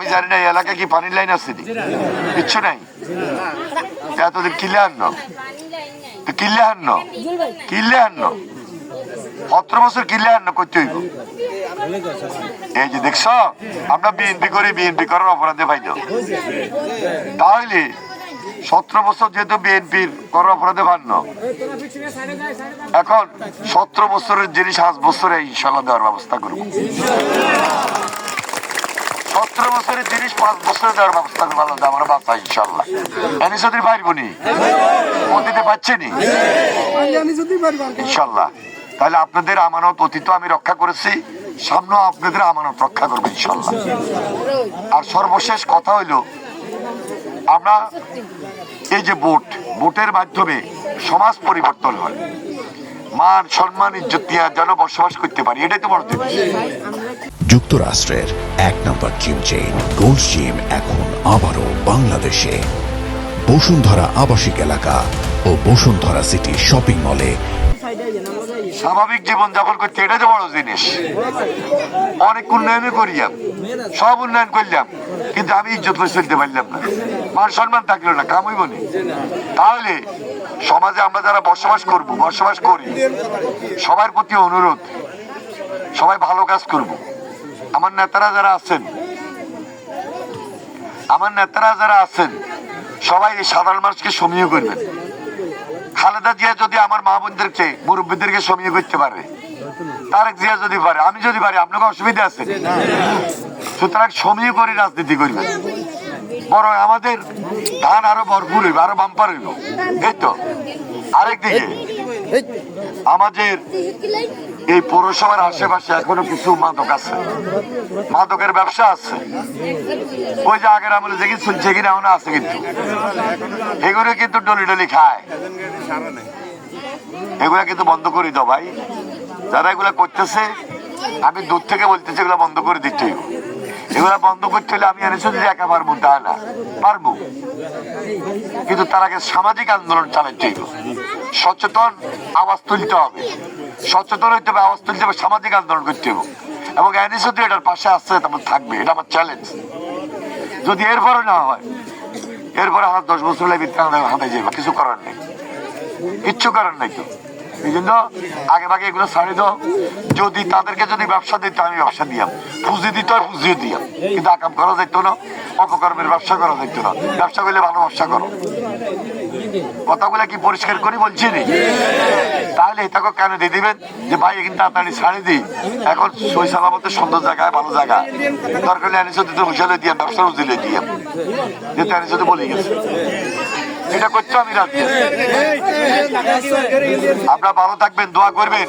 আমি জানি না এই এলাকায় কি পানির লাইন আছে কিচ্ছু নাই এতদিন কিলে আনো কিলে আনো কিলে আনো 17 বছর কিলে আনো করতে হইব এই যে দেখছ আমরা বিএনপি করি বিএনপি করার অপরাধে পাইল তাহলে 17 বছর যেহেতু বিএনপির করার অপরাধে ভান্ন এখন 17 বছরের জিনিস 5 বছরে ইনশাল্লাহ দেওয়ার ব্যবস্থা করবো 17 বছরের জিনিস 5 বছরে দেওয়ার ব্যবস্থা করবো আল্লাহ আমার বাচ্চা ইনশাল্লাহ এনি যদি পারবো নি অতীতে পাচ্ছেনি ইনশাল্লাহ তাহলে আপনাদের আমানত অতীত আমি রক্ষা করেছি সামনেও আপনাদের আমানত রক্ষা করবো ইনশাল্লাহ আর সর্বশেষ কথা হইলো আমরা এই যে ভোটের মাধ্যমে সমাজ পরিবর্তন হয় মান সম্মান ইজ্জত দিয়ে যেন বসবাস করতে পারি এটাই তো বড় জিনিস যুক্তরাষ্ট্রের 1 নম্বর জিম চেইন গোল্ড জিম এখন আবারও বাংলাদেশে বসুন্ধরা আবাসিক এলাকা ও বসুন্ধরা সিটি শপিং মলে স্বাভাবিক জীবন যাপন করতে এটাই তো বড় জিনিস অনেক উন্নয়নই করিলাম সব উন্নয়ন করলাম কিন্তু আমি ইজ্জত করে চলতে পারলাম না মান সম্মান থাকলো না কাম হইব না তাহলে সমাজে আমরা যারা বসবাস করি সবার প্রতি অনুরোধ সবাই ভালো কাজ করব আমার নেতারা যারা আছেন সবাই এই সাধারণ মানুষকে সমীহ করবেন খালেদা জিয়া যদি আমার মা বোনদেরকে মুরব্বীদেরকে সমীহ করতে পারে তারেক জিয়া যদি পারে আমি যদি পারি আপনাকে অসুবিধা আছে সুতরাং সমীহ করে রাজনীতি করবেন বড় আমাদের ধান আরো ভরপুর হইব আরো বাম্পার হইব এই তো আরেকদিকে আমাদের এই পৌরসভার আশেপাশে এখনো কিছু মাদক আছে মাদকের ব্যবসা আছে ওই যে আগের আমলে দেখি চলছে কিনা এখনো আছে কিন্তু এগুলো কিন্তু ডলি খায় এগুলা কিন্তু বন্ধ করে দাও ভাই যারা এগুলা করতেছে আমি দূর থেকে বলতেছি এগুলা বন্ধ করে দিতে হইব এগুলা বন্ধ করতে হলে আমি এনেছি যে একা পারবো তা না পারবো কিন্তু তার আগে সামাজিক আন্দোলন চালাইতে হইব সচেতন আওয়াজ তুলতে হবে সচেতন হইতে হবে আওয়াজ তুলতে হবে সামাজিক আন্দোলন করতে হবে এবং এনে যদি এটার পাশে আসছে তেমন থাকবে এটা আমার চ্যালেঞ্জ যদি এরপরে না হয় এরপরে আমার 10 বছর লাগে হাতে যাইবা কিছু করার নেই কিচ্ছু করার নেই তো এই জন্য আগে ভাগে এগুলো ছাড়ে দাও যদি তাদেরকে যদি ব্যবসা দিত আমি ব্যবসা দিয়াম পুঁজি দিত আর পুঁজিও দিয়াম কিন্তু আকাম করা যেত না অপকর্মের ব্যবসা করা যেত না ব্যবসা করলে ভালো ব্যবসা করো কথাগুলো কি পরিষ্কার করি বলছি নি তাহলে এটাকে কেন দিয়ে দিবেন যে ভাই কিন্তু তাড়াতাড়ি ছাড়ে দিই এখন সই সালামতের সুন্দর জায়গায় ভালো জায়গা দরকার হলে আনিস বসালে দিয়াম ব্যবসা দিলে দিয়াম যেহেতু আনিস বলে গেছে এটা করছো আমি রাজি আপনারা ভালো থাকবেন দোয়া করবেন